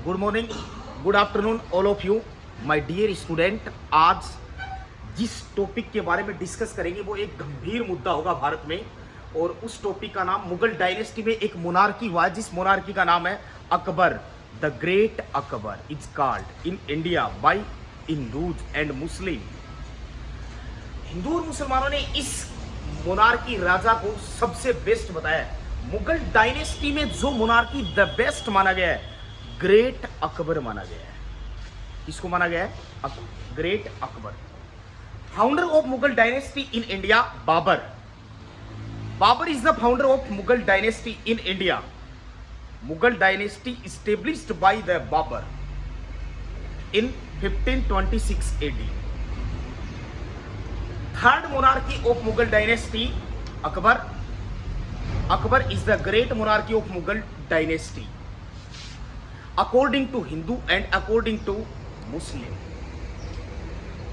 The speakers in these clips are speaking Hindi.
Good morning, good afternoon all of you my dear student. आज जिस टॉपिक के बारे में डिस्कस करेंगे वो एक गंभीर मुद्दा होगा भारत में, और उस टॉपिक का नाम मुगल डायनेस्टी में एक मोनार्की हुआ है जिस मोनार्की का नाम है Akbar. The great Akbar is called in India by Hindus and Muslim. Hindu और मुसलमानों ने इस मोनार्की राजा को सबसे बेस्ट बताया है। मुगल डायनेस्टी में जो मोनार्की द बेस्ट माना गया है, ग्रेट अकबर माना गया है। किसको माना गया है? Great Akbar. Founder of Mughal dynasty in India, Babur. Babur is the founder of Mughal dynasty in India. Mughal dynasty established by the Babur in 1526 AD. Third monarchy of Mughal dynasty, Akbar. Akbar is the great monarchy of Mughal dynasty according to Hindu and according to Muslim.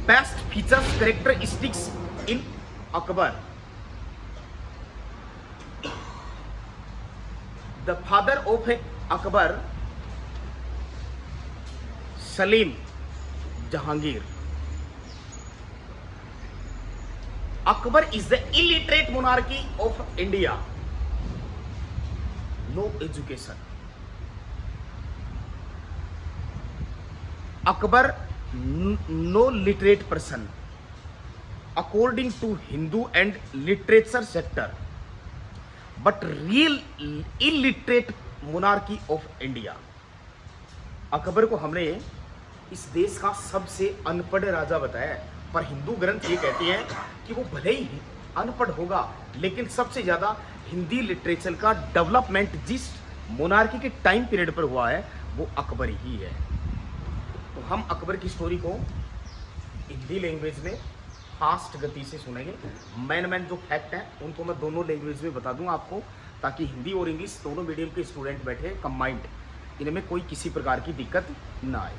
Best features, characteristics in Akbar. The father of Akbar, Salim Jahangir. Akbar is the illiterate monarchy of India. No education. Akbar, no literate person according to Hindu and literature sector, but real illiterate monarchy of India. Akbar को हमने इस देश का सबसे अनपढ़ राजा बताया है, पर हिंदू ग्रंथ ये कहते हैं कि वो भले ही अनपढ़ होगा लेकिन सबसे ज़्यादा हिंदी लिटरेचर का डेवलपमेंट जिस मोनार्की के टाइम पीरियड पर हुआ है वो अकबर ही है। तो हम अकबर की स्टोरी को हिंदी लैंग्वेज में फास्ट गति से सुनेंगे। मैन जो फैक्ट हैं उनको मैं दोनों लैंग्वेज में बता दूंगा आपको, ताकि हिंदी और इंग्लिश दोनों मीडियम के स्टूडेंट बैठे कंबाइंड, इनमें कोई किसी प्रकार की दिक्कत ना आए।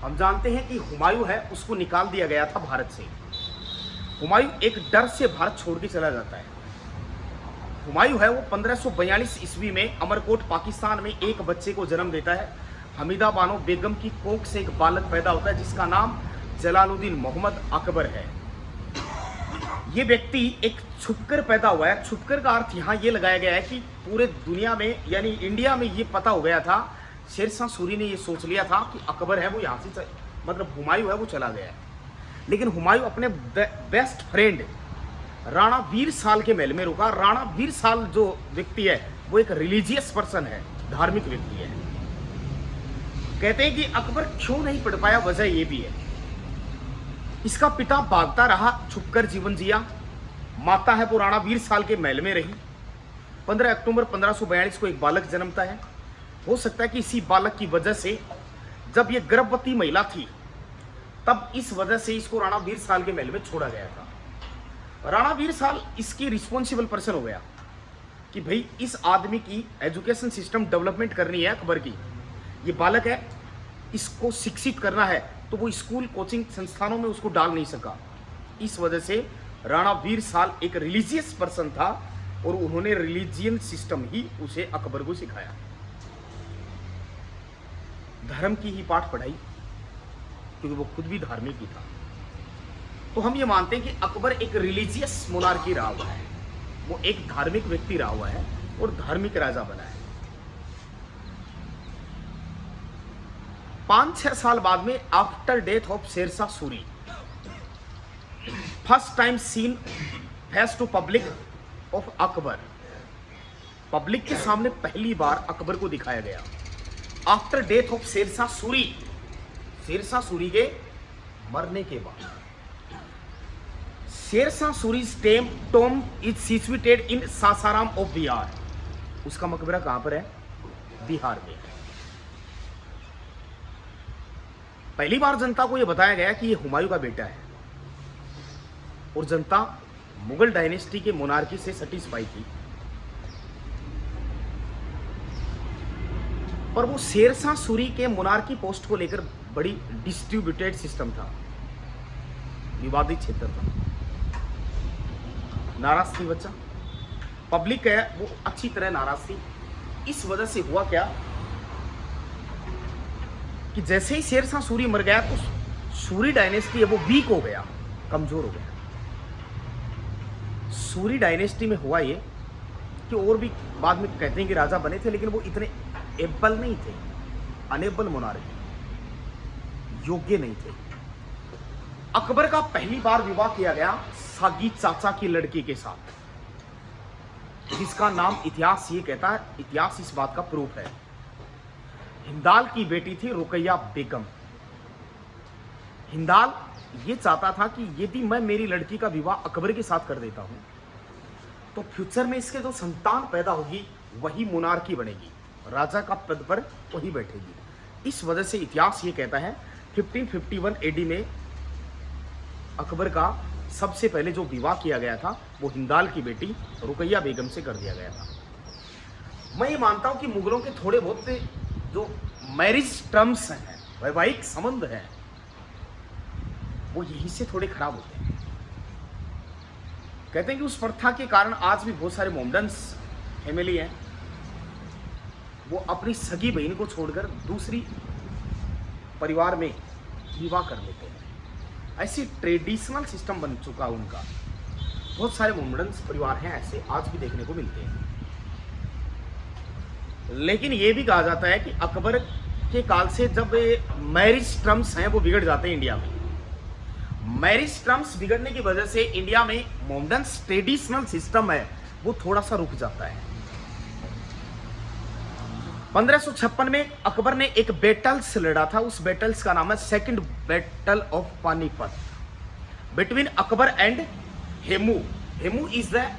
हम जानते हैं कि हुमायूं है उसको निकाल दिया गया था भारत से। हुमायूं एक डर से भारत छोड़ के चला जाता है। हुमायूं है वो 1542 ईस्वी में अमरकोट पाकिस्तान में एक बच्चे को जन्म देता है। हमीदा बानो बेगम की कोख से एक बालक पैदा होता है जिसका नाम जलालुद्दीन मोहम्मद अकबर है। ये व्यक्ति एक छुपकर पैदा हुआ है। छुपकर का अर्थ यहाँ ये लगाया गया है कि पूरे दुनिया में यानी इंडिया में ये पता हो गया था, शेरशाह सूरी ने ये सोच लिया था कि अकबर है वो यहाँ से मतलब हुमायूं है वो चला गया है। लेकिन हुमायूं अपने बेस्ट फ्रेंड राणा वीर साल के महल में रुका। राणा वीर साल जो व्यक्ति है वो एक रिलीजियस पर्सन है, धार्मिक व्यक्ति है। कहते हैं कि अकबर क्यों नहीं पढ़ पाया, वजह ये भी है इसका पिता भागता रहा, छुपकर जीवन जिया। माता है वो राणा वीर साल के महल में रही। 15 अक्टूबर 1542 को एक बालक जन्मता है। हो सकता है कि इसी बालक की वजह से जब ये गर्भवती महिला थी तब इस वजह से इसको राणा वीर साल के महल में छोड़ा गया था। राणा वीर साल इसकी रिस्पॉन्सिबल पर्सन हो गया कि भाई इस आदमी की एजुकेशन सिस्टम डेवलपमेंट करनी है अकबर की। ये बालक है, इसको शिक्षित करना है, तो वो स्कूल कोचिंग संस्थानों में उसको डाल नहीं सका। इस वजह से राणा वीर साल एक रिलीजियस पर्सन था और उन्होंने रिलीजियन सिस्टम ही उसे अकबर को सिखाया। धर्म की ही पाठ पढ़ाई क्योंकि वो खुद भी धार्मिक ही था। तो हम ये मानते हैं कि अकबर एक रिलीजियस मोनार्की रहा हुआ है, वो एक धार्मिक व्यक्ति रहा हुआ है और धार्मिक राजा बना है। 5-6 साल बाद में after death of Sher Shah Suri, first time seen face to public of Akbar, public के सामने पहली बार अकबर को दिखाया गया after death of Sher Shah Suri. Sher Shah Suri के मरने के बाद Sher Shah Suri tomb is situated in Sasaram of Bihar. उसका मकबरा कहां पर है? बिहार में। पहली बार जनता को यह बताया गया कि यह हुमायूं का बेटा है और जनता मुगल डायनेस्टी के मोनार्की से सैटिस्फाई थी। पर वो शेरशाह सूरी के मोनार्की पोस्ट को लेकर बड़ी डिस्ट्रीब्यूटेड सिस्टम था, विवादित क्षेत्र था, नाराज थी बच्चा, पब्लिक है वो अच्छी तरह नाराज थी। इस वजह से हुआ क्या कि जैसे ही शेरशाह सूरी मर गया तो सूरी डायनेस्टी है वो वीक हो गया, कमजोर हो गया। सूरी डायनेस्टी में हुआ ये कि और भी बाद में कहते हैं कि राजा बने थे, लेकिन वो इतने एबल नहीं थे, अनेबल मोनार्की, योग्य नहीं थे। अकबर का पहली बार विवाह किया गया सागी चाचा की लड़की के साथ, जिसका नाम इतिहास ये कहता है, इतिहास इस बात का प्रूफ है। हिंदाल की बेटी थी रुकैया बेगम। हिंदाल ये चाहता था कि यदि मैं मेरी लड़की का विवाह अकबर के साथ कर देता हूं तो फ्यूचर में इसके जो संतान पैदा होगी वही मोनार्की बनेगी, राजा का पद पर वही बैठेगी। इस वजह से इतिहास ये कहता है 1551 एडी में अकबर का सबसे पहले जो विवाह किया गया था वो हिंदाल की बेटी रुकैया बेगम से कर दिया गया था। मैं ये मानता हूं कि मुगलों के थोड़े बहुत जो मैरिज टर्म्स हैं, वैवाहिक संबंध हैं, वो यहीं से थोड़े खराब होते हैं। कहते हैं कि उस प्रथा के कारण आज भी बहुत सारे मोमडन्स फैमिली हैं, वो अपनी सगी बहन को छोड़कर दूसरी परिवार में विवाह कर लेते हैं। ऐसी ट्रेडिशनल सिस्टम बन चुका उनका। बहुत सारे मोमडन्स परिवार हैं ऐसे, आज भी देखने को मिलते हैं। लेकिन ये भी कहा जाता है कि अकबर के काल से जब मैरिज टर्म्स हैं वो बिगड़ जाते हैं इंडिया में। मैरिज टर्म्स बिगड़ने की वजह से इंडिया में मोमडन्स ट्रेडिशनल सिस्टम है वो थोड़ा सा रुक जाता है। 1556 में अकबर ने एक बैटल्स लड़ा था, उस बैटल्स का नाम है second battle of Panipat between Akbar and Hemu. Hemu is the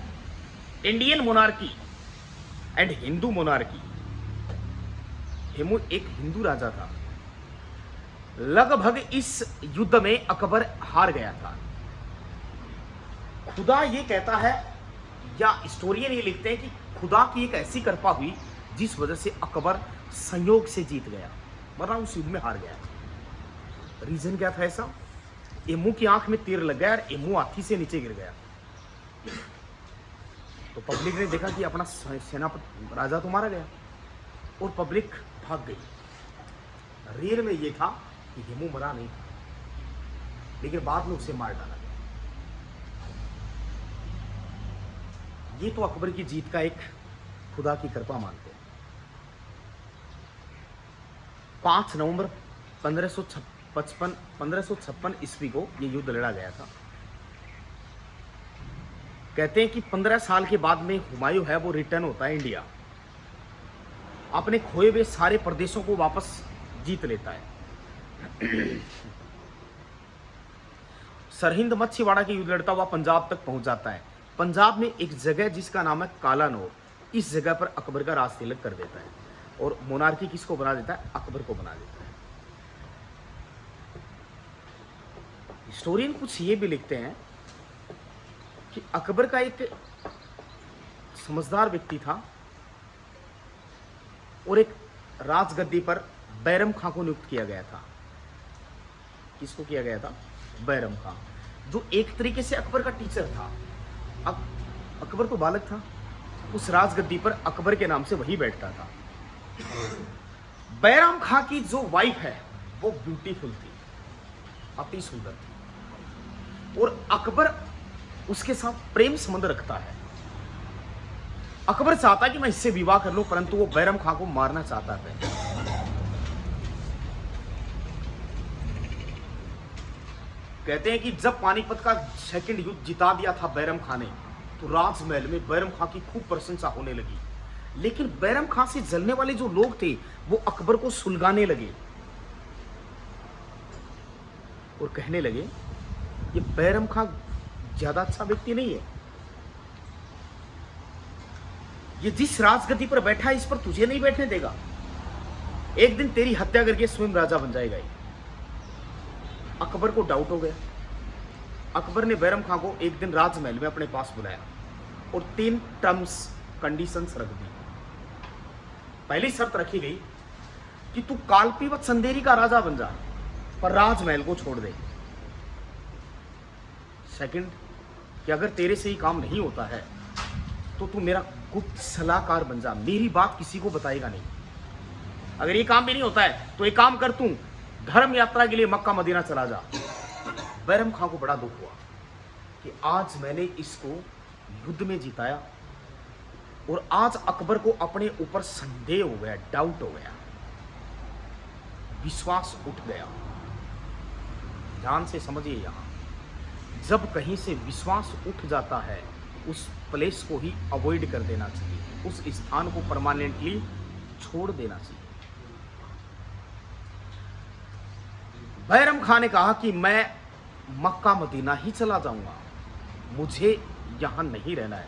Indian monarchy and Hindu monarchy. Hemu एक हिंदू राजा था। लगभग इस युद्ध में अकबर हार गया था। खुदा ये कहता है या हिस्टोरियन ये लिखते हैं कि खुदा की एक ऐसी कृपा हुई जिस वजह से अकबर संयोग से जीत गया, वरना उस युद्ध में हार गया। रीजन क्या था ऐसा? एमू की आंख में तीर लग गया और एमू हाथी से नीचे गिर गया। तो पब्लिक ने देखा कि अपना सेनापति राजा तो मारा गया और पब्लिक भाग गई। रियल में ये था कि हेमू मरा नहीं था, लेकिन बाद में उसे मार डाला गया। ये तो अकबर की जीत का एक खुदा की कृपा मानते हैं। 5 नवंबर 1556 ईस्वी को ये युद्ध लड़ा गया था। कहते हैं कि 15 साल के बाद में हुमायूं है वो रिटर्न होता है इंडिया, अपने खोए हुए सारे प्रदेशों को वापस जीत लेता है। सरहिंद मच्छीवाड़ा के युद्ध लड़ता हुआ पंजाब तक पहुंच जाता है। पंजाब में एक जगह जिसका नाम है कालानौर, इस जगह पर अकबर का राज तिलक कर देता है और मोनार्की किसको बना देता है? अकबर को बना देता है। हिस्टोरियन कुछ ये भी लिखते हैं कि अकबर का एक समझदार व्यक्ति था और एक राजगद्दी पर बैरम खां को नियुक्त किया गया था। किसको किया गया था? बैरम खां, जो एक तरीके से अकबर का टीचर था। अब अकबर तो बालक था, उस राजगद्दी पर अकबर के नाम से वही बैठता था। बैरम खां की जो वाइफ है वो ब्यूटीफुल थी, अति सुंदर थी और अकबर उसके साथ प्रेम संबंध रखता है। अकबर चाहता है कि मैं इससे विवाह कर लूं, परंतु वो बैरम खां को मारना चाहता था। कहते हैं कि जब पानीपत का सेकंड युद्ध जिता दिया था बैरम खां ने, तो राजमहल में बैरम खां की खूब प्रशंसा होने लगी। लेकिन बैरम खां से जलने वाले जो लोग थे वो अकबर को सुलगाने लगे और कहने लगे ये बैरम खां ज्यादा अच्छा व्यक्ति नहीं है, ये जिस राजगद्दी पर बैठा है इस पर तुझे नहीं बैठने देगा, एक दिन तेरी हत्या करके स्वयं राजा बन जाएगा। अकबर को डाउट हो गया। अकबर ने बैरम खां को एक दिन राजमहल में अपने पास बुलाया और 3 टर्म्स कंडीशंस रख दी। पहली शर्त रखी गई कि तू कालपी व चंदेरी का राजा बन जा, पर राजमहल को छोड़ दे। सेकंड, कि अगर तेरे से ही काम नहीं होता है तो तू मेरा गुप्त सलाहकार बन जा, मेरी बात किसी को बताएगा नहीं। अगर ये काम भी नहीं होता है तो एक काम कर, तू धर्म यात्रा के लिए मक्का मदीना चला जा। बैरम खां को बड़ा दुख हुआ कि आज मैंने इसको युद्ध में जिताया और आज अकबर को अपने ऊपर संदेह हो गया, डाउट हो गया, विश्वास उठ गया। ध्यान से समझिए, यहां जब कहीं से विश्वास उठ जाता है उस प्लेस को ही अवॉइड कर देना चाहिए, उस स्थान को परमानेंटली छोड़ देना चाहिए। बैरम खां ने कहा कि मैं मक्का मदीना ही चला जाऊंगा, मुझे यहां नहीं रहना है।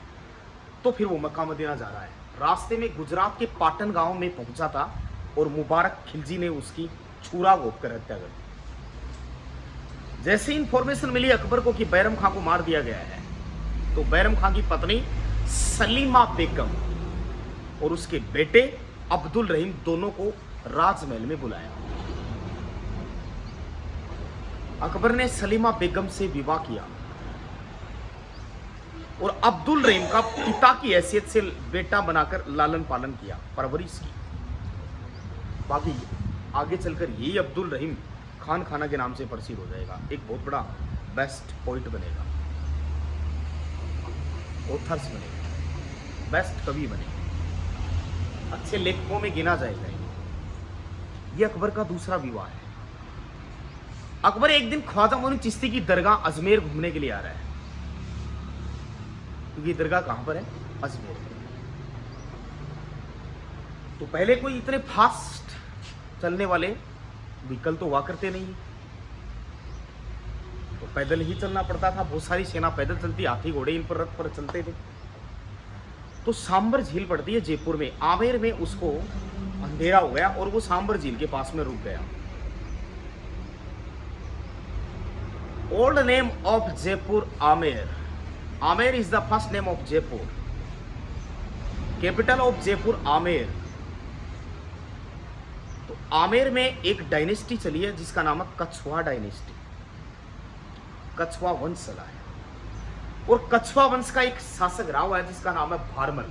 तो फिर वो मक्का मदीना जा रहा है। रास्ते में गुजरात के पाटन गांव में पहुंचा था और मुबारक खिलजी ने उसकी छुरा घोंप कर हत्या कर दी। जैसे इंफॉर्मेशन मिली अकबर को कि बैरम खां को मार दिया गया है, तो बैरम खां की पत्नी सलीमा बेगम और उसके बेटे अब्दुल रहीम दोनों को राजमहल में बुलाया। अकबर ने सलीमा बेगम से विवाह किया और अब्दुल रहीम का पिता की हैसियत से बेटा बनाकर लालन पालन किया, परवरिश की। बाकी आगे चलकर यही अब्दुल रहीम खान खाना के नाम से प्रसिद्ध हो जाएगा, एक बहुत बड़ा बेस्ट पोइट बनेगा, ऑथर्स बनेगा, बेस्ट कवि बनेगा, अच्छे लेखकों में गिना जाएगा। ये अकबर का दूसरा विवाह है। अकबर एक दिन ख्वाजा मोइन चिश्ती की दरगाह अजमेर घूमने के लिए आ रहा है, क्योंकि दरगाह कहां पर है? अजमेर में। तो पहले कोई इतने फास्ट चलने वाले व्हीकल तो हुआ करते नहीं, तो पैदल ही चलना पड़ता था। बहुत सारी सेना पैदल चलती, हाथी घोड़े इन पर रथ पर चलते थे। तो सांबर झील पड़ती है जयपुर में, आमेर में उसको अंधेरा हो गया और वो सांबर झील के पास में रुक गया। Old name of Jaipur Amer. Amer is the first name of Jaipur, capital of Jaipur Amer. तो आमेर में एक डायनेस्टी चली है जिसका नाम है कछवा डायनेस्टी, कछवा वंश चला है। और कछवा वंश का एक शासक रहा हुआ है जिसका नाम है भारमल।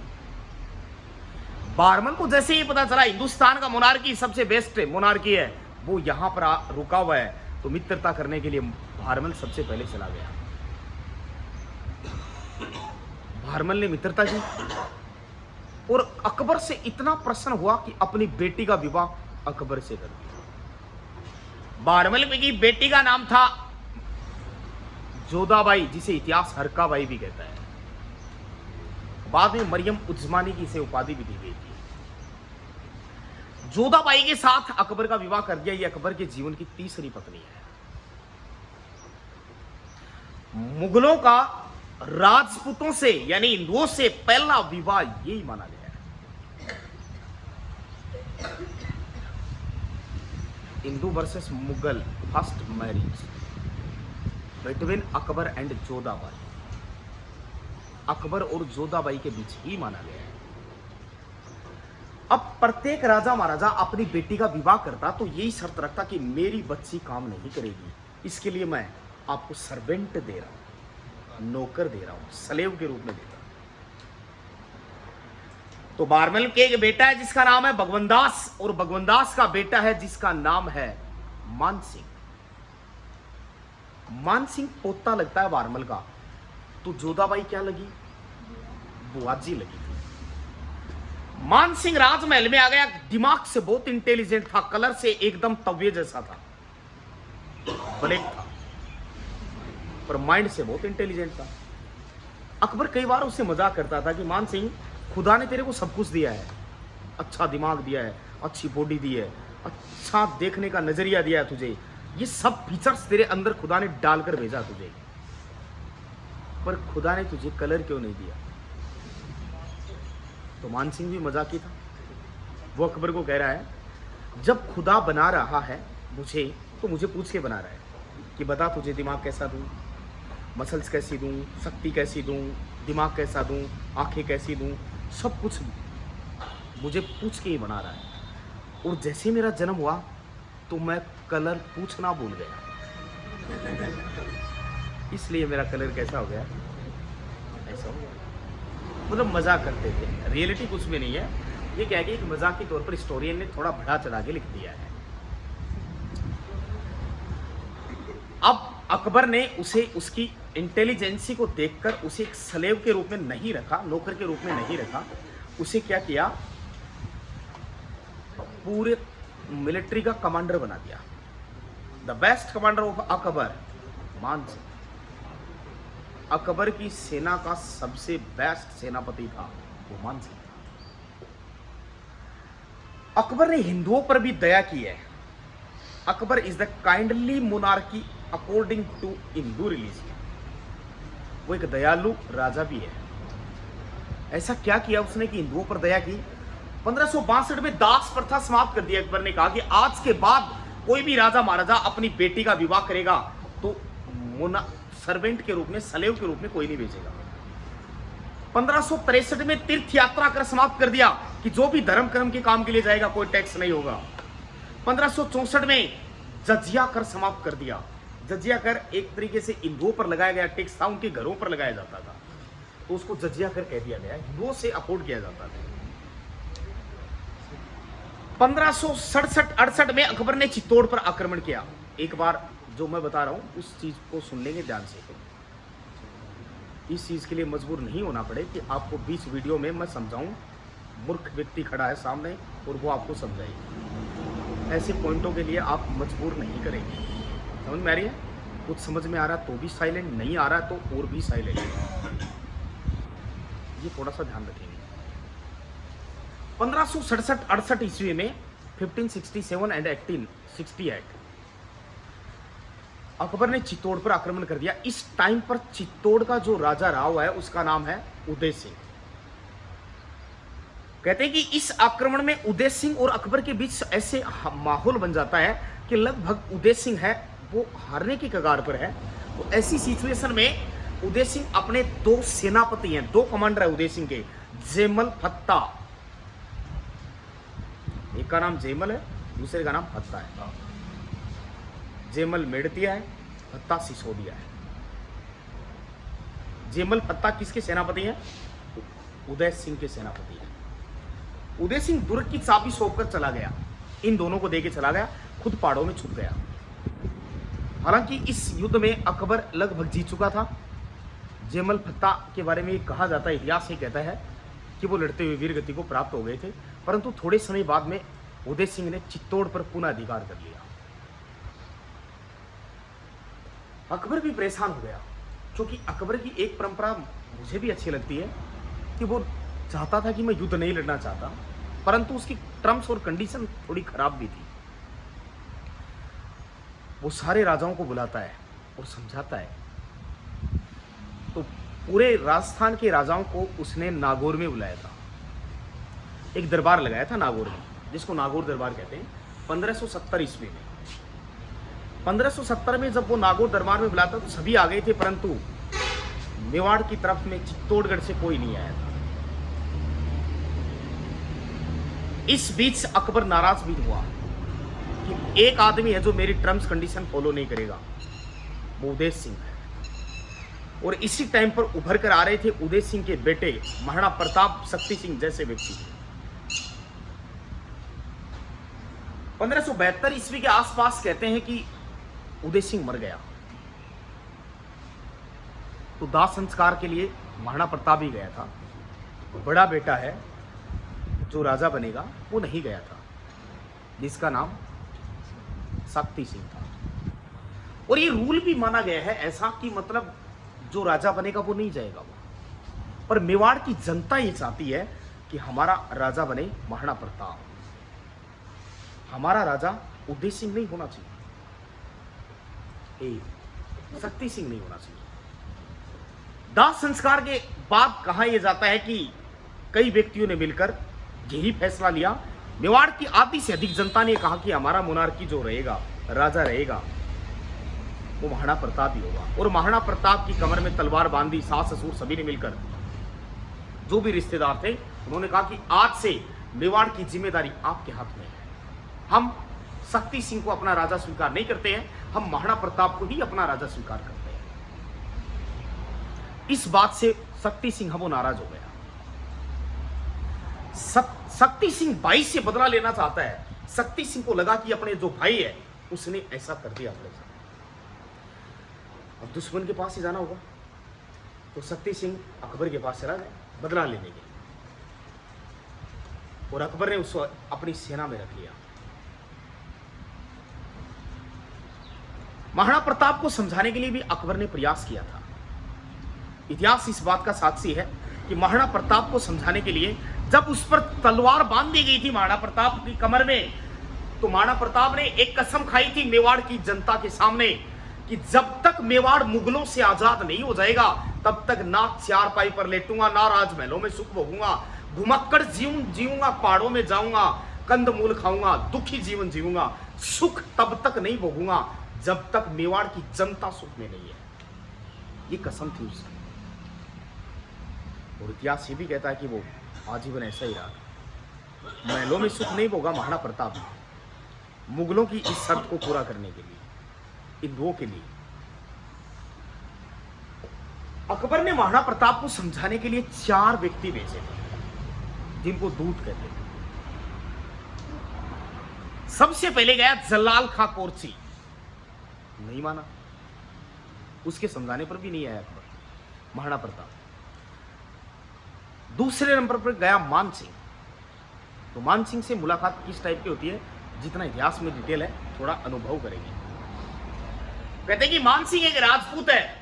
भारमल को जैसे ही पता चला हिंदुस्तान का मोनार्की सबसे बेस्ट मोनार्की है, वो यहां पर रुका हुआ है, तो मित्रता करने के लिए भारमल सबसे पहले चला गया। भारमल ने मित्रता की और अकबर से इतना प्रसन्न हुआ कि अपनी बेटी का विवाह अकबर से कर दिया। भारमल की बेटी का नाम था जोधाबाई, जिसे इतिहास हरकाबाई भी कहता है। बाद में मरियम उज्जमानी की इसे उपाधि भी दी गई थी। जोधाबाई के साथ अकबर का विवाह कर दिया। ये अकबर के जीवन की तीसरी पत्नी है। मुगलों का राजपूतों से यानी हिंदुओं से पहला विवाह यही माना गया है। Hindu versus Mughal first marriage between Akbar and Jodha Bai, Akbar और जोधाबाई के बीच ही माना गया है। अब प्रत्येक राजा महाराजा अपनी बेटी का विवाह करता तो यही शर्त रखता कि मेरी बच्ची काम नहीं करेगी, इसके लिए मैं आपको सर्वेंट दे रहा हूं, नौकर दे रहा हूं, स्लेव के रूप में देता। तो भारमल के एक बेटा है जिसका नाम है भगवनदास और भगवनदास का बेटा है जिसका नाम है मानसिंह। मानसिंह पोता लगता है भारमल का। तो जोधाबाई क्या लगी? बुआजी लगी थी। मानसिंह राजमहल में आ गया, दिमाग से बहुत इंटेलिजेंट था, कलर से एकदम तवे जैसा था, ब्लैक था, पर माइंड से बहुत इंटेलिजेंट था। अकबर कई बार उससे मजाक करता था कि मानसिंह, खुदा ने तेरे को सब कुछ दिया है, अच्छा दिमाग दिया है, अच्छी बॉडी दी है, अच्छा देखने का नजरिया दिया है तुझे, ये सब फीचर्स तेरे अंदर खुदा ने डालकर भेजा तुझे, पर खुदा ने तुझे कलर क्यों नहीं दिया? तो मानसिंह भी मजाकी था। वो अकबर को कह रहा है, जब खुदा बना रहा है मुझे, तो मुझे पूछ के बना रहा है कि बता तुझे दिमाग कैसा दूं, मसल्स कैसी दूं, शक्ति कैसी दूं, दिमाग कैसा दूं, आंखें कैसी दूं, सब कुछ मुझे पूछ के ही बना रहा है। और जैसे मेरा जन्म हुआ तो मैं कलर पूछना भूल गया, इसलिए मेरा कलर कैसा हो गया, ऐसा हो गया। मतलब मजाक करते थे, रियलिटी कुछ भी नहीं है। ये क्या है कि एक मजाक के तौर पर हिस्टोरियन ने थोड़ा बढ़ा चढ़ा के लिख दिया है। अब अकबर ने उसे उसकी इंटेलिजेंसी को देखकर उसे एक स्लेव के रूप में नहीं रखा, नौकर के रूप में नहीं रखा। उसे क्या किया, पूरे मिलिट्री का कमांडर बना दिया। The best commander of Akbar, मान सिंह। अकबर की सेना का सबसे बेस्ट सेनापति था वो मान सिंह था। अकबर ने हिंदुओं पर भी दया की है। Akbar is the kindly monarchy according to Hindu religion. वो एक दयालु राजा भी है। ऐसा क्या किया उसने कि हिंदुओं पर दया की। 1562 में दास प्रथा समाप्त कर दिया। अकबर ने कहा कि आज के बाद कोई भी राजा महाराजा अपनी बेटी का विवाह करेगा तो सर्वेंट के रूप में, सलेव के रूप में कोई नहीं भेजेगा। 1563 में तीर्थ यात्रा कर समाप्त कर दिया कि जो भी धर्म कर्म के काम के लिए जाएगा कोई टैक्स नहीं होगा। 1564 में जजिया कर समाप्त कर दिया। जजिया कर एक तरीके से हिंदुओं पर लगाया गया टैक्स था, उनके घरों पर लगाया जाता था, तो उसको जजिया कर कह दिया गया, हिंदुओं से अफोर्ड किया जाता था। 1567-68 में अकबर ने चित्तौड़ पर आक्रमण किया। एक बार जो मैं बता रहा हूं उस चीज को सुन लेंगे ध्यान से। इस चीज के लिए मजबूर नहीं होना पड़े कि आपको 20 वीडियो में मैं समझाऊं। मूर्ख व्यक्ति खड़ा है सामने और वो आपको समझाएगा। ऐसे पॉइंटों के लिए आप मजबूर नहीं करेंगे। समझ में आ रही है? कुछ समझ में आ रहा है तो भी साइलेंट, नहीं आ रहा है तो और भी साइलेंट। ये थोड़ा सा ध्यान रखेंगे। 1567-68 ईस्वी में 1567 एंड 1868 अकबर ने चित्तौड़ पर आक्रमण कर दिया। इस टाइम पर चित्तौड़ का जो राजा रहा हुआ है उसका नाम है उदय सिंह। कहते हैं कि इस आक्रमण में उदय सिंह और अकबर के बीच ऐसे माहौल बन जाता है कि लगभग उदय सिंह है वो हारने की कगार पर है। तो ऐसी सिचुएशन में उदय सिंह अपने दो सेनापति हैं, दो कमांडर है उदय सिंह के, जेमल फत्ता। एक का नाम जेमल है, दूसरे का नाम फत्ता है। जेमल मेड़तिया है, फत्ता सिसोदिया है। जेमल फत्ता किसके सेनापति हैं? उदय सिंह के सेनापति हैं। उदय सिंह दुर्ग की चाबी सौंपकर चला गया, इन दोनों को देके चला गया, खुद पहाड़ों में छुप गया। हालांकि इस युद्ध में अकबर लगभग जीत चुका था। जेमल फत्ता के बारे में कहा जाता है, इतिहास ये कहता है कि वो लड़ते हुए वीर गति को प्राप्त हो गए थे, परंतु थोड़े समय बाद में उदय सिंह ने चित्तौड़ पर पुनः अधिकार कर लिया। अकबर भी परेशान हो गया, क्योंकि अकबर की एक परंपरा मुझे भी अच्छी लगती है कि वो चाहता था कि मैं युद्ध नहीं लड़ना चाहता, परंतु उसकी टर्म्स और कंडीशन थोड़ी खराब भी थी। वो सारे राजाओं को बुलाता है और समझाता है। तो पूरे राजस्थान के राजाओं को उसने नागौर में बुलाया था, एक दरबार लगाया था नागौर में, जिसको नागौर दरबार कहते हैं। 1570 ईस्वी में 1570 में जब वो नागौर दरबार में बुलाता तो सभी आ गए थे, परंतु मेवाड़ की तरफ में चित्तौड़गढ़ से कोई नहीं आया था। इस बीच अकबर नाराज भी हुआ कि एक आदमी है जो मेरी टर्म्स कंडीशन फॉलो नहीं करेगा, वो उदय सिंह है। और इसी टाइम पर उभर कर आ रहे थे उदय सिंह के बेटे महाराणा प्रताप शक्ति सिंह जैसे व्यक्ति। 1572 ईस्वी के आसपास कहते हैं कि उदय सिंह मर गया, तो दाह संस्कार के लिए महाराणा प्रताप ही गया था। बड़ा बेटा है जो राजा बनेगा वो नहीं गया था, जिसका नाम शक्ति सिंह था। और ये रूल भी माना गया है ऐसा कि मतलब जो राजा बनेगा वो नहीं जाएगा वो। पर मेवाड़ की जनता ये चाहती है कि हमारा राजा बने महाराणा प्रताप, हमारा राजा उदय सिंह नहीं होना चाहिए, शक्ति सिंह नहीं होना चाहिए। दाह संस्कार के बाद कहा यह जाता है कि कई व्यक्तियों ने मिलकर यही फैसला लिया। मेवाड़ की आधी से अधिक जनता ने कहा कि हमारा मोनार्की जो रहेगा, राजा रहेगा, वो महाराणा प्रताप ही होगा। और महाराणा प्रताप की कमर में तलवार बांधी सास ससुर सभी ने मिलकर, जो भी रिश्तेदार थे, उन्होंने कहा कि आज से मेवाड़ की जिम्मेदारी आपके हाथ में है। हम शक्ति सिंह को अपना राजा स्वीकार नहीं करते हैं, हम महाराणा प्रताप को ही अपना राजा स्वीकार करते हैं। इस बात से शक्ति सिंह वो नाराज हो गया। शक्ति सिंह भाई से बदला लेना चाहता है। शक्ति सिंह को लगा कि अपने जो भाई है उसने ऐसा कर दिया अपने साथ, अब दुश्मन के पास ही जाना होगा। तो शक्ति सिंह अकबर के पास चला गया बदला लेने के लिए, और अकबर ने उसको अपनी सेना में रख लिया। महाराणा प्रताप को समझाने के लिए भी अकबर ने प्रयास किया था। इतिहास इस बात का साक्षी है कि महाराणा प्रताप को समझाने के लिए जब उस पर तलवार बांध दी गई थी महाराणा प्रताप की कमर में, तो महाराणा प्रताप ने एक कसम खाई थी मेवाड़ की जनता के सामने कि जब तक मेवाड़ मुगलों से आजाद नहीं हो जाएगा तब तक ना चारपाई पर लेटूंगा, ना राजमहलों में सुख भोगूंगा, घुमक्कड़ जीऊंगा, पहाड़ों में जाऊंगा, कंदमूल खाऊंगा, दुखी जीवन जीऊंगा, सुख तब तक नहीं भोगूंगा जब तक मेवाड़ की जनता सुख में नहीं है। ये कसम थी उसकी, और इतिहास ये भी कहता है कि वो आजीवन ऐसा ही रहा। महलों में सुख नहीं भोगा महाराणा प्रताप मुगलों की इस शर्त को पूरा करने के लिए, हिंदुओं के लिए। अकबर ने महाराणा प्रताप को समझाने के लिए 4 व्यक्ति भेजे थे जिनको दूत कहते थे। सबसे पहले गया जलाल खां कोरची, नहीं माना, उसके समझाने पर भी नहीं आया अकबर महाराणा प्रताप। दूसरे नंबर पर गया मान सिंह। तो मान सिंह से मुलाकात किस टाइप की होती है, जितना इतिहास में डिटेल है थोड़ा अनुभव करेंगे। कहते हैं कि मान सिंह एक राजपूत है,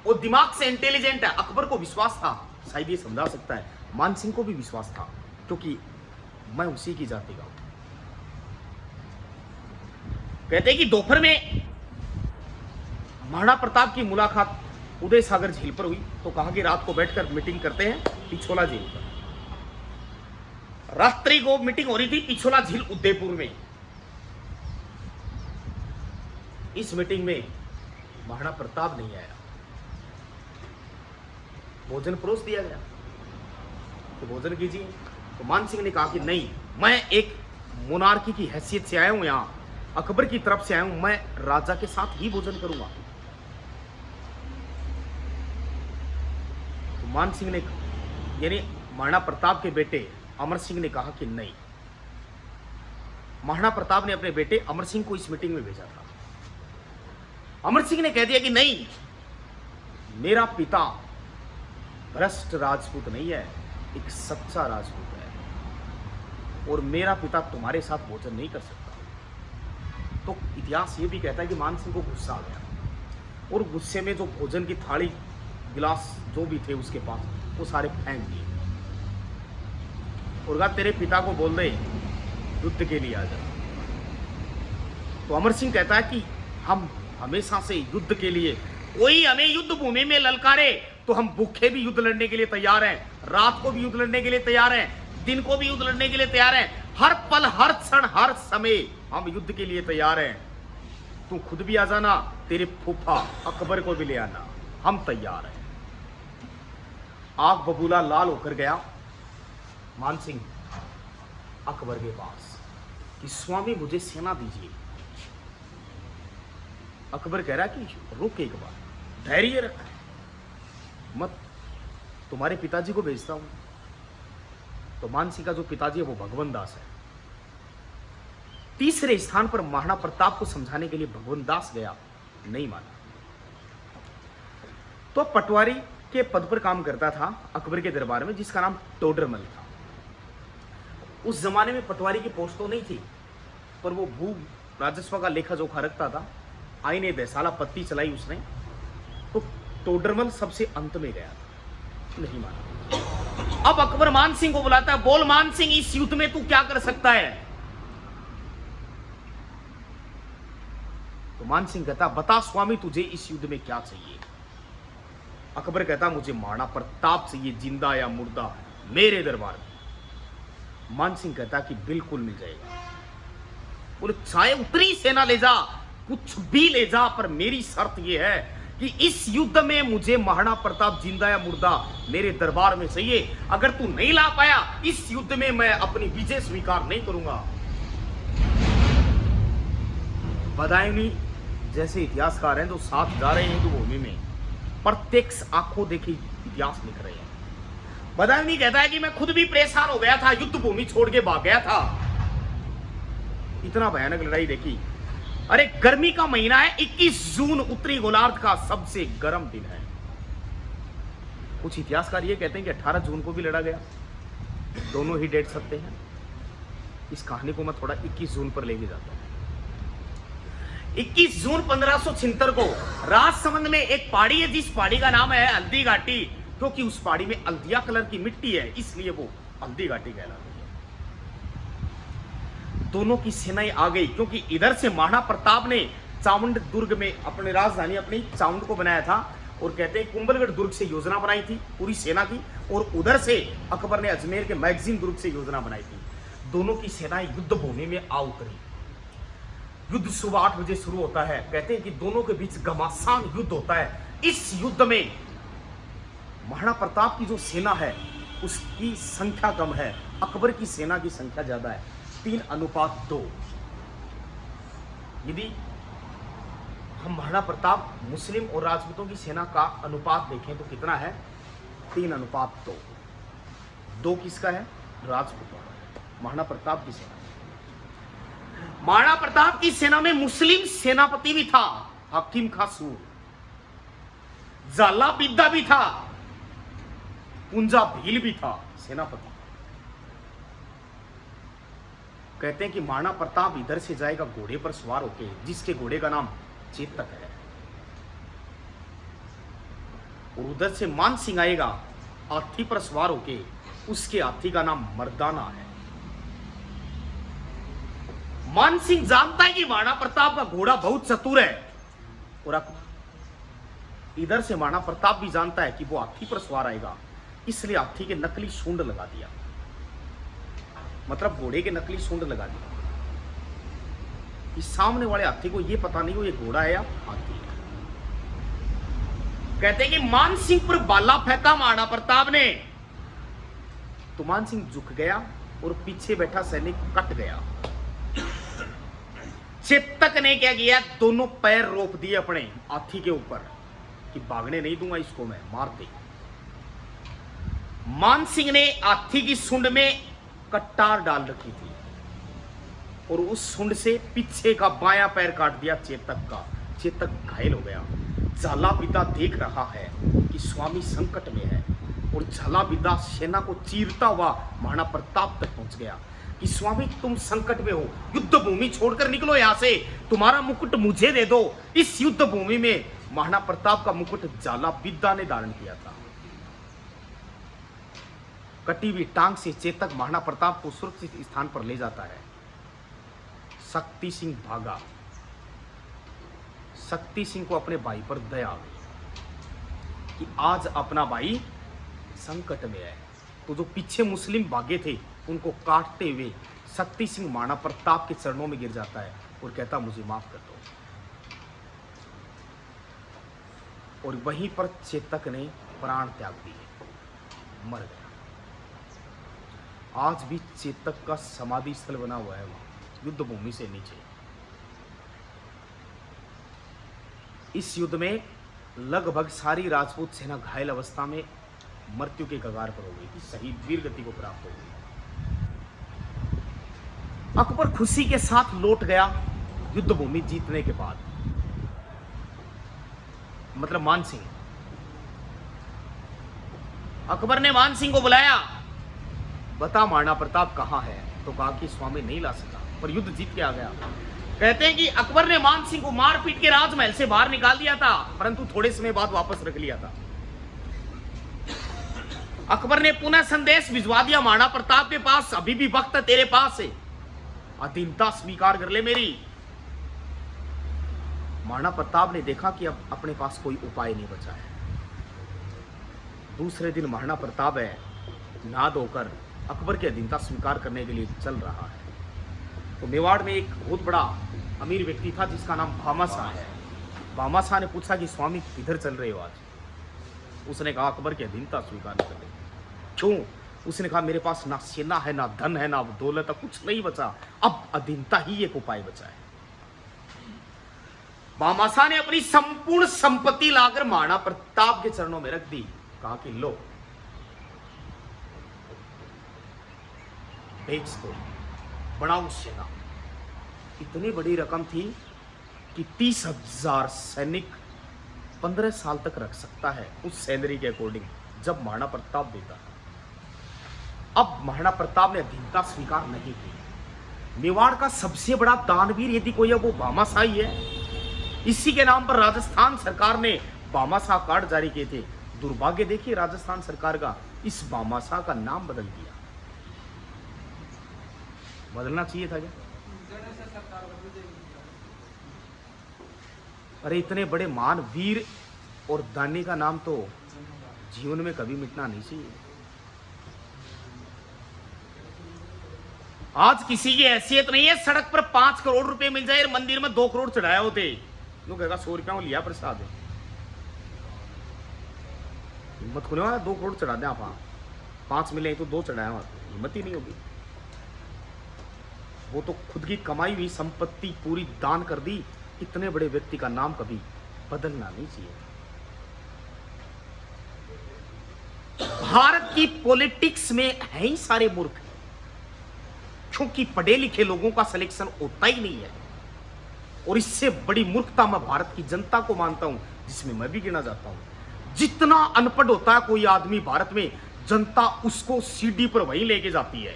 वो दिमाग से इंटेलिजेंट है। अकबर को विश्वास था, शायद ये समझा सकता है, मान सिंह को भी विश्वास था क्योंकि मैं उसी की जाति का हूं। कहते हैं कि दोपहर में महाराणा प्रताप की मुलाकात उदय सागर झील पर हुई, तो कहा कि रात को बैठकर मीटिंग करते हैं पिछोला झील पर। रात्रि को मीटिंग हो रही थी पिछोला झील उदयपुर में। इस मीटिंग में महाराणा प्रताप नहीं आया। भोजन परोस दिया गया तो भोजन कीजिए। तो मान सिंह ने कहा कि नहीं, मैं एक मोनार्की की हैसियत से आया हूं, यहां अकबर की तरफ से आया हूं, मैं राजा के साथ ही भोजन करूंगा। तो मान सिंह ने यानी महाराणा प्रताप के बेटे अमर सिंह ने कहा कि नहीं। महाराणा प्रताप ने अपने बेटे अमर सिंह को इस मीटिंग में भेजा था। अमर सिंह ने कह दिया कि नहीं, मेरा पिता भ्रष्ट राजपूत नहीं है, एक सच्चा राजपूत है, और मेरा पिता तुम्हारे साथ भोजन नहीं कर सकता। तो इतिहास ये भी कहता है कि मान सिंह को गुस्सा आ गया, और गुस्से में जो भोजन की थाली गिलास जो भी थे उसके पास वो सारे फेंक दिए, और कहा तेरे पिता को बोल दे युद्ध के लिए आ जा। तो अमर सिंह कहता है कि हम हमेशा से युद्ध के लिए, कोई हमें युद्ध भूमि में ललकारे तो हम भूखे भी युद्ध लड़ने के लिए तैयार हैं, रात को भी युद्ध लड़ने के लिए तैयार हैं, दिन को भी युद्ध लड़ने के लिए तैयार हैं, हर पल हर क्षण हर समय हम युद्ध के लिए तैयार हैं। तू खुद भी आ जाना, तेरे फूफा अकबर को भी ले आना, हम तैयार हैं। आग बबूला लाल होकर गया मान सिंह अकबर के पास कि स्वामी मुझे सेना दीजिए। अकबर कह रहा कि रुक एक बार, धैर्य रख, मत, तुम्हारे पिताजी को भेजता हूं। तो मान सिंह का जो पिताजी है वो भगवान दास है। तीसरे स्थान पर महाराणा प्रताप को समझाने के लिए भगवान दास गया, नहीं माना। तो पटवारी के पद पर काम करता था अकबर के दरबार में, जिसका नाम टोडरमल था। उस जमाने में पटवारी की पोस्ट तो नहीं थी, पर वो भू राजस्व का लेखा जोखा रखता था। आईने दहसाला पत्ती चलाई उसने, तो टोडरमल सबसे अंत में गया था, नहीं माना। अब अकबर मान सिंह को बुलाता है, बोल मान सिंह, इस युद्ध में तू क्या कर सकता है? तो मान सिंह कहता, बता स्वामी तुझे इस युद्ध में क्या चाहिए? अकबर कहता, मुझे महाराणा प्रताप चाहिए, जिंदा या मुर्दा, मेरे दरबार में। मान सिंह कहता कि बिल्कुल मिल जाएगा। बोले चाहे उतनी सेना ले जा, कुछ भी ले जा, पर मेरी शर्त यह है कि इस युद्ध में मुझे महाराणा प्रताप जिंदा या मुर्दा मेरे दरबार में चाहिए। अगर तू नहीं ला पाया इस युद्ध में, मैं अपनी विजय स्वीकार नहीं करूंगा। बदायूनी जैसे इतिहासकार हैं जो साथ जा रहे हैं हिंदू भूमि में, प्रत्यक्ष आंखों देखी इतिहास लिख रहे हैं। बदायूनी कहता है कि मैं खुद भी परेशान हो गया था, युद्ध भूमि छोड़ के भाग गया था। इतना भयानक लड़ाई देखी। अरे गर्मी का महीना है, 21 जून उत्तरी गोलार्ध का सबसे गर्म दिन है। कुछ इतिहासकार ये कहते हैं कि 18 जून को भी लड़ा गया। दोनों ही डेट सत्य हैं। इस कहानी को मैं थोड़ा 21 जून पर लेके जाता हूं। 21 जून 1576 को राजसमंद में एक पहाड़ी है, जिस पहाड़ी का नाम है हल्दी घाटी, क्योंकि उस पहाड़ी में हल्दिया कलर की मिट्टी है, इसलिए वो हल्दी घाटी कहलाती है। दोनों की सेनाएं आ गई, क्योंकि इधर से महाराणा प्रताप ने चामुंड दुर्ग में अपनी राजधानी अपनी चामुंड को बनाया था, और कहते हैं कुंभलगढ़ दुर्ग से योजना बनाई थी पूरी सेना की, और उधर से अकबर ने अजमेर के मैगजीन दुर्ग से योजना बनाई थी। दोनों की सेनाएं युद्ध भूमि में आ उतरी। युद्ध सुबह 8 बजे शुरू होता है। कहते हैं कि दोनों के बीच घमासान युद्ध होता है। इस युद्ध में महाराणा प्रताप की जो सेना है उसकी संख्या कम है, अकबर की सेना की संख्या ज्यादा है, 3:2। यदि हम महाराणा प्रताप मुस्लिम और राजपूतों की सेना का अनुपात देखें तो कितना है? 3:2। 2 किसका है? राजपूतों का। महाराणा प्रताप की सेना, महाराणा प्रताप की सेना में मुस्लिम सेनापति भी था, हकीम खां सूर, जाला बिद्दा भी था, पुंजा भील भी था सेनापति। कहते हैं कि महाराणा प्रताप इधर से जाएगा घोड़े पर सवार होके, जिसके घोड़े का नाम चेतक है, और उधर से मान सिंह आएगा हाथी पर सवार होके, उसके हाथी का नाम मर्दाना है। मान सिंह जानता है कि महाराणा प्रताप का घोड़ा बहुत चतुर है, और इधर से महाराणा प्रताप भी जानता है कि वो हाथी पर सवार आएगा, इसलिए हाथी के नकली सूंड लगा दिया, मतलब घोड़े के नकली सूंड लगा दिया। इस सामने वाले हाथी को ये पता नहीं हो ये घोड़ा है या हाथी है। कहते हैं कि मान सिंह पर बाला फेंका महाराणा प्रताप ने, तो मान सिंह झुक गया और पीछे बैठा सैनिक कट गया। चेतक ने क्या किया? दोनों पैर रोप दिए अपने हाथी के ऊपर कि भागने नहीं दूंगा इसको, मैं मार दे। मान सिंह ने हाथी की सूंड में कट्टार डाल रखी थी, और उस सूंड से पीछे का बायां पैर काट दिया चेतक का। चेतक घायल हो गया। झाला बिद्दा देख रहा है कि स्वामी संकट में है, और झाला बिद्दा सेना को चीरता हुआ महाराणा प्रताप तक पहुंच गया कि स्वामी तुम संकट में हो, युद्ध भूमि छोड़कर निकलो यहां से, तुम्हारा मुकुट मुझे दे दो। इस युद्ध भूमि में महाराणा प्रताप का मुकुट झाला बिद्दा ने धारण किया था। कटी हुई टांग से चेतक महाराणा प्रताप को सुरक्षित स्थान पर ले जाता है। शक्ति सिंह भागा। शक्ति सिंह को अपने भाई पर दया आ गई कि आज अपना भाई संकट में है। तो जो पीछे मुस्लिम भागे थे उनको काटते हुए शक्ति सिंह महाराणा प्रताप के चरणों में गिर जाता है और कहता मुझे माफ कर दो। और वहीं पर चेतक ने प्राण त्याग दिए, मर गया। आज भी चेतक का समाधि स्थल बना हुआ है वहां युद्ध भूमि से नीचे। इस युद्ध में लगभग सारी राजपूत सेना घायल अवस्था में मृत्यु के कगार पर हो गई थी, शहीद वीर गति को प्राप्त हो गई। अकबर खुशी के साथ लौट गया युद्ध भूमि जीतने के बाद, मतलब मान सिंह। अकबर ने मान सिंह को बुलाया, बता महाराणा प्रताप कहां है? तो कहा कि स्वामी नहीं ला सका, पर युद्ध जीत के आ गया। कहते हैं कि अकबर ने मान सिंह को मार पीट के राजमहल से बाहर निकाल दिया था, परंतु थोड़े समय बाद वापस रख लिया था। अकबर ने पुनः संदेश भिजवा दिया महाराणा प्रताप के पास, अभी भी वक्त है तेरे पास है, अधीनता स्वीकार कर ले मेरी। महाराणा प्रताप ने देखा कि अब अपने पास कोई उपाय नहीं बचा है। दूसरे दिन महाराणा प्रताप है नहा धोकर अकबर की अधीनता स्वीकार करने के लिए चल रहा है। तो मेवाड़ में एक बहुत बड़ा अमीर व्यक्ति था जिसका नाम भामा शाह है। भामा शाह ने पूछा कि स्वामी किधर चल रहे हो आज? उसने कहा अकबर की अधीनता स्वीकार कर ले। क्यों? उसने कहा मेरे पास ना सेना है, ना धन है, ना दौलत है, कुछ नहीं बचा, अब अधीनता ही एक उपाय बचा है। भामा शाह ने अपनी संपूर्ण संपत्ति लाकर महाराणा प्रताप के चरणों में रख दी, कहा कि लो भेज दो, बढ़ाओ सेना। इतनी बड़ी रकम थी कि 30,000 सैनिक 15 साल तक रख सकता है उस सैलरी के अकॉर्डिंग, जब महाराणा प्रताप देता था। अब महाराणा प्रताप ने अधीनता स्वीकार नहीं की। मेवाड़ का सबसे बड़ा दानवीर यदि कोई है वो भामाशाही है। इसी के नाम पर राजस्थान सरकार ने भामाशाह कार्ड जारी किए थे। दुर्भाग्य देखिए राजस्थान सरकार का, इस भामाशाह का नाम बदल दिया। बदलना चाहिए था क्या? अरे इतने बड़े महान वीर और दानी का नाम तो जीवन में कभी मिटना नहीं चाहिए। आज किसी की हैसियत नहीं है, सड़क पर 5 करोड़ रुपए मिल जाए, मंदिर में 2 करोड़ चढ़ाया होते, लोग कहेगा 100 रुपया में लिया प्रसाद है। हिम्मत खुले 2 करोड़ चढ़ा दे आप, 5 मिले तो 2 चढ़ाया, हिम्मत ही नहीं होगी। वो तो खुद की कमाई हुई संपत्ति पूरी दान कर दी। इतने बड़े व्यक्ति का नाम कभी बदलना नहीं चाहिए। भारत की पॉलिटिक्स में है ही सारे मूर्ख, क्योंकि पढ़े लिखे लोगों का सिलेक्शन होता ही नहीं है। और इससे बड़ी मूर्खता मैं भारत की जनता को मानता हूं, जिसमें मैं भी गिना जाता हूं। जितना अनपढ़ होता है कोई आदमी भारत में, जनता उसको सीढ़ी पर वहीं लेके जाती है।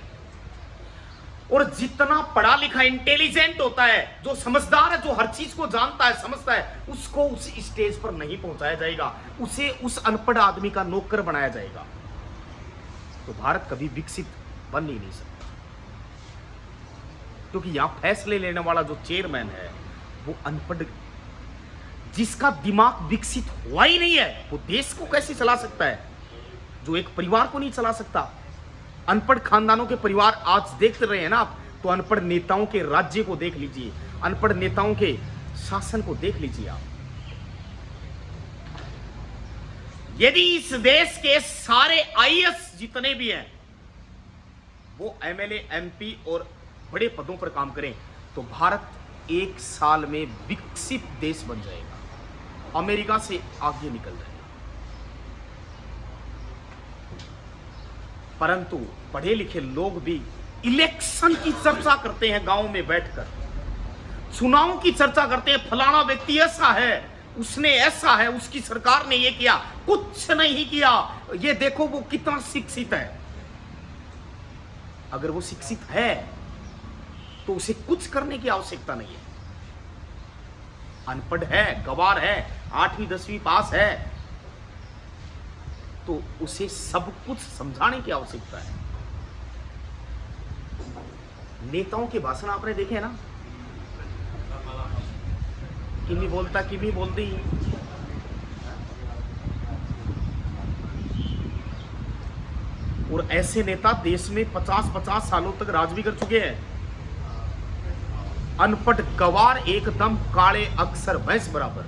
और जितना पढ़ा लिखा इंटेलिजेंट होता है, जो समझदार है, जो हर चीज को जानता है, समझता है, उसको उस स्टेज पर नहीं पहुंचाया जाएगा, उसे उस अनपढ़ आदमी का नौकर बनाया जाएगा। तो भारत कभी विकसित बन ही नहीं सकता, क्योंकि यहां फैसले लेने वाला जो चेयरमैन है वो अनपढ़, जिसका दिमाग विकसित हुआ ही नहीं है, वो देश को कैसे चला सकता है? जो एक परिवार को नहीं चला सकता। अनपढ़ खानदानों के परिवार आज देखते रहे हैं ना आप, तो अनपढ़ नेताओं के राज्य को देख लीजिए, अनपढ़ नेताओं के शासन को देख लीजिए आप। यदि इस देश के सारे आईएएस जितने भी हैं वो एमएलए, एमपी और बड़े पदों पर काम करें, तो भारत 1 साल में विकसित देश बन जाएगा, अमेरिका से आगे निकल जाएगा। परंतु पढ़े लिखे लोग भी इलेक्शन की चर्चा करते हैं, गांव में बैठकर चुनाव की चर्चा करते हैं। फलाना व्यक्ति ऐसा है, उसने ऐसा है, उसकी सरकार ने ये किया, कुछ नहीं किया, ये देखो वो कितना शिक्षित है। अगर वो शिक्षित है तो उसे कुछ करने की आवश्यकता नहीं है। अनपढ़ है, गवार है, 8वीं 10वीं पास है, तो उसे सब कुछ समझाने की आवश्यकता है। नेताओं के भाषण आपने देखे ना, किमी बोलता किमी बोलती। और ऐसे नेता देश में 50-50 सालों तक राज भी कर चुके हैं। अनपढ़ गवार, एकदम काले अक्षर भैंस बराबर।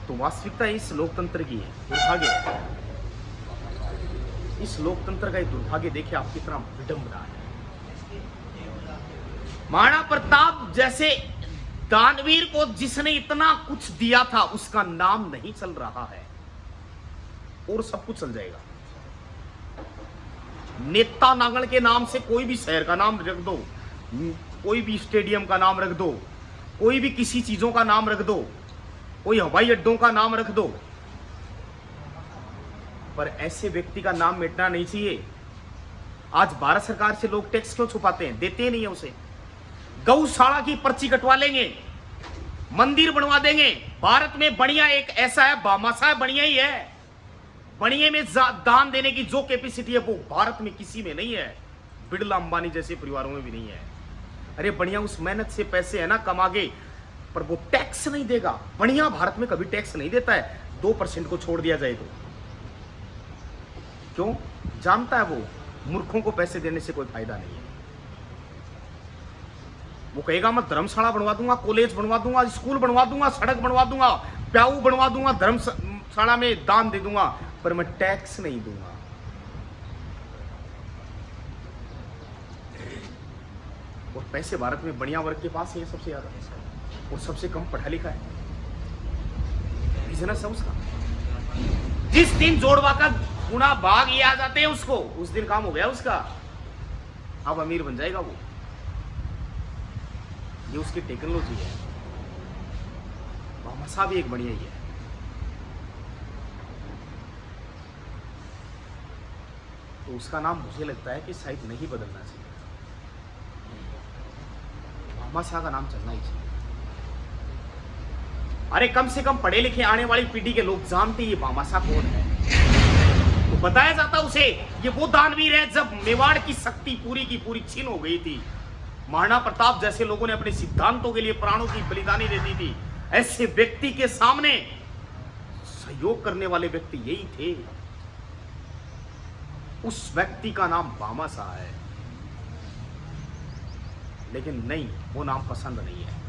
तो वास्तविकता इस लोकतंत्र की है, दुर्भाग्य। इस लोकतंत्र का एक दुर्भाग्य देखिए आप, कितना विडंबना है। महाराणा प्रताप जैसे दानवीर को जिसने इतना कुछ दिया था, उसका नाम नहीं चल रहा है, और सब कुछ चल जाएगा। नेता नांगल के नाम से कोई भी शहर का नाम रख दो, कोई भी स्टेडियम का नाम रख दो, कोई भी किसी चीजों का नाम रख दो, कोई हवाई अड्डों का नाम रख दो, पर ऐसे व्यक्ति का नाम मिटना नहीं चाहिए। आज भारत सरकार से लोग टैक्स क्यों छुपाते हैं? देते नहीं है उसे। गौशाला की पर्ची कटवा लेंगे, मंदिर बनवा देंगे। भारत में बढ़िया एक ऐसा है, भामाशाह बढ़िया ही है। बढ़िया में दान देने की जो कैपेसिटी है वो भारत में किसी में नहीं है, बिरला अंबानी जैसे परिवारों में भी नहीं है। अरे बढ़िया उस मेहनत से पैसे है ना कमागे, पर वो टैक्स नहीं देगा। बढ़िया भारत में कभी टैक्स नहीं देता है, 2% को छोड़ दिया जाए तो। क्यों? जानता है वो मूर्खों को पैसे देने से कोई फायदा नहीं है। वो कहेगा मैं धर्मशाला बनवा दूंगा, कॉलेज बनवा दूंगा, स्कूल बनवा दूंगा, सड़क बनवा दूंगा, प्याऊ बनवा दूंगा, धर्मशाला में दान दे दूंगा, पर मैं टैक्स नहीं दूंगा। और पैसे भारत में बढ़िया वर्ग के पास है सबसे ज्यादा, और सबसे कम पढ़ा लिखा है, बिजनेस है उसका। जिस दिन जोड़वा का गुना भाग ये आ जाते हैं उसको, उस दिन काम हो गया उसका, अब अमीर बन जाएगा वो। ये उसकी टेक्नोलॉजी है। भामाशाह भी एक बढ़िया ही है। तो उसका नाम मुझे लगता है कि शायद नहीं बदलना चाहिए, भामाशाह का नाम चलना ही चाहिए। अरे कम से कम पढ़े लिखे आने वाली पीढ़ी के लोग जानते ये भामाशाह कौन है, तो बताया जाता उसे ये वो दानवीर है जब मेवाड़ की शक्ति पूरी की पूरी छीन हो गई थी। महाराणा प्रताप जैसे लोगों ने अपने सिद्धांतों के लिए प्राणों की बलिदानी दे दी थी। ऐसे व्यक्ति के सामने सहयोग करने वाले व्यक्ति यही थे। उस व्यक्ति का नाम भामाशाह है, लेकिन नहीं, वो नाम पसंद नहीं है।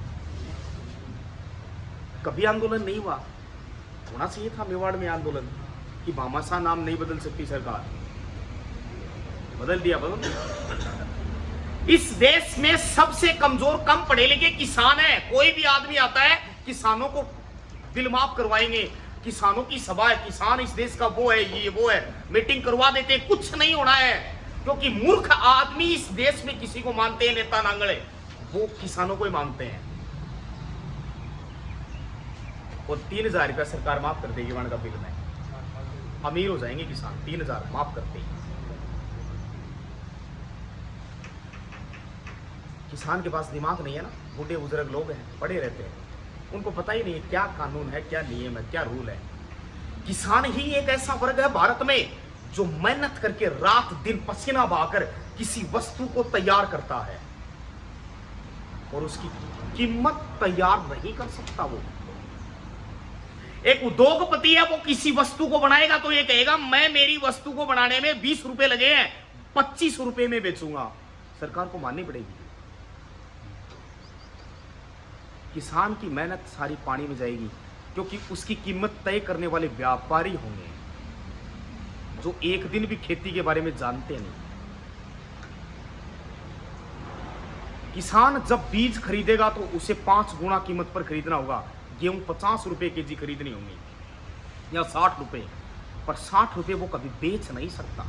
कभी आंदोलन नहीं हुआ, होना चाहिए था मेवाड़ में आंदोलन कि भामाशाह नाम नहीं बदल सकती सरकार, बदल दिया, बदल दिया। इस देश में सबसे कमजोर कम पढ़े लिखे किसान है। कोई भी आदमी आता है किसानों को बिल माफ करवाएंगे, किसानों की सभा है, किसान इस देश का वो है, ये वो है, मीटिंग करवा देते हैं, कुछ नहीं होना है। क्योंकि मूर्ख आदमी इस देश में किसी को मानते हैं नेता नांगड़े, वो किसानों को ही मानते हैं। और 3,000 रुपया सरकार माफ कर देगी वन का बिल में, अमीर हो जाएंगे किसान 3,000 माफ करते ही। किसान के पास दिमाग नहीं है ना, बूढ़े बुजुर्ग लोग हैं, पढ़े रहते हैं, उनको पता ही नहीं है क्या कानून है, क्या नियम है, क्या रूल है। किसान ही एक ऐसा वर्ग है भारत में जो मेहनत करके रात दिन पसीना बहाकर किसी वस्तु को तैयार करता है और उसकी कीमत तैयार नहीं कर सकता। वो एक उद्योगपति है, वो किसी वस्तु को बनाएगा तो ये कहेगा मैं मेरी वस्तु को बनाने में 20 रुपए लगे हैं, 25 रुपए में बेचूंगा। सरकार को माननी पड़ेगी। किसान की मेहनत सारी पानी में जाएगी, क्योंकि उसकी कीमत तय करने वाले व्यापारी होंगे जो एक दिन भी खेती के बारे में जानते नहीं। किसान जब बीज खरीदेगा तो उसे 5 गुना कीमत पर खरीदना होगा। गेहूं 50 रुपए केजी खरीदनी होंगी या 60 रुपए, पर 60 रुपए वो कभी बेच नहीं सकता।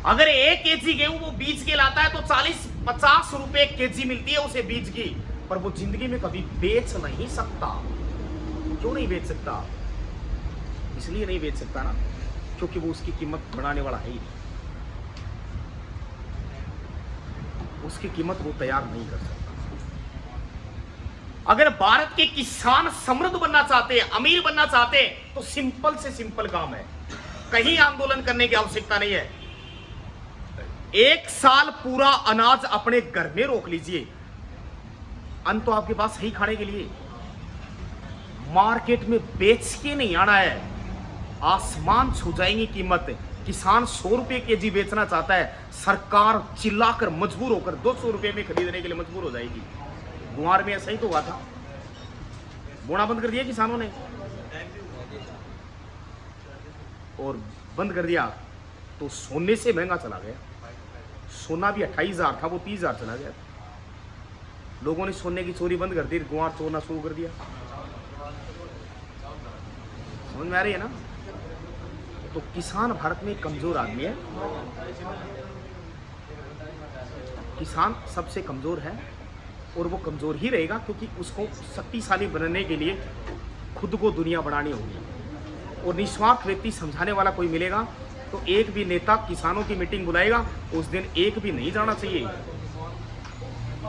अगर 1 केजी गेहूं वो बीज के लाता है तो 40-50 रुपए केजी मिलती है उसे बीज की, पर वो जिंदगी में कभी बेच नहीं सकता। क्यों नहीं बेच सकता? इसलिए नहीं बेच सकता ना, क्योंकि वो उसकी कीमत बढ़ाने वाला है ही नहीं। उसकी कीमत वो तैयार नहीं कर सकता। अगर भारत के किसान समृद्ध बनना चाहते हैं, अमीर बनना चाहते हैं, तो सिंपल से सिंपल काम है, कहीं आंदोलन करने की आवश्यकता नहीं है। 1 साल पूरा अनाज अपने घर में रोक लीजिए, अन्न तो आपके पास है ही खाने के लिए। मार्केट में बेच के नहीं आना है, आसमान छू जाएंगी कीमत। किसान 100 रुपए केजी बेचना चाहता है, सरकार चिल्लाकर मजबूर होकर 200 रुपए में खरीदने के लिए मजबूर हो जाएगी। गुआर में ऐसा ही तो हुआ था, बोना बंद कर दिया किसानों ने, और बंद कर दिया तो सोने से महंगा चला गया। सोना भी 28,000 था, वो 30,000 चला गया। लोगों ने सोने की चोरी बंद कर दी, गुआर चोरना शुरू कर दिया। समझ में आ रही है ना? तो किसान भारत में कमजोर आदमी है। किसान सबसे कमजोर है और वो कमजोर ही रहेगा, क्योंकि उसको शक्तिशाली बनने के लिए खुद को दुनिया बनानी होगी। और निस्वार्थ व्यक्ति समझाने वाला कोई मिलेगा तो एक भी नेता किसानों की मीटिंग बुलाएगा, उस दिन एक भी नहीं जाना चाहिए।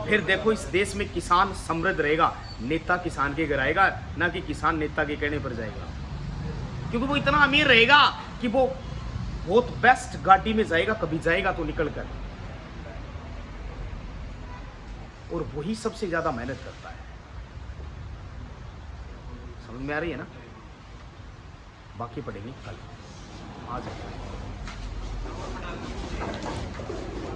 फिर देखो इस देश में किसान समृद्ध रहेगा, नेता किसान के घर आएगा, ना कि किसान नेता के कहने पर जाएगा। क्योंकि वो इतना अमीर रहेगा कि वो बहुत बेस्ट गाड़ी में जाएगा, कभी जाएगा तो निकल कर, और वही सबसे ज्यादा मेहनत करता है। समझ में आ रही है ना? बाकी पढ़ेंगे कल। आज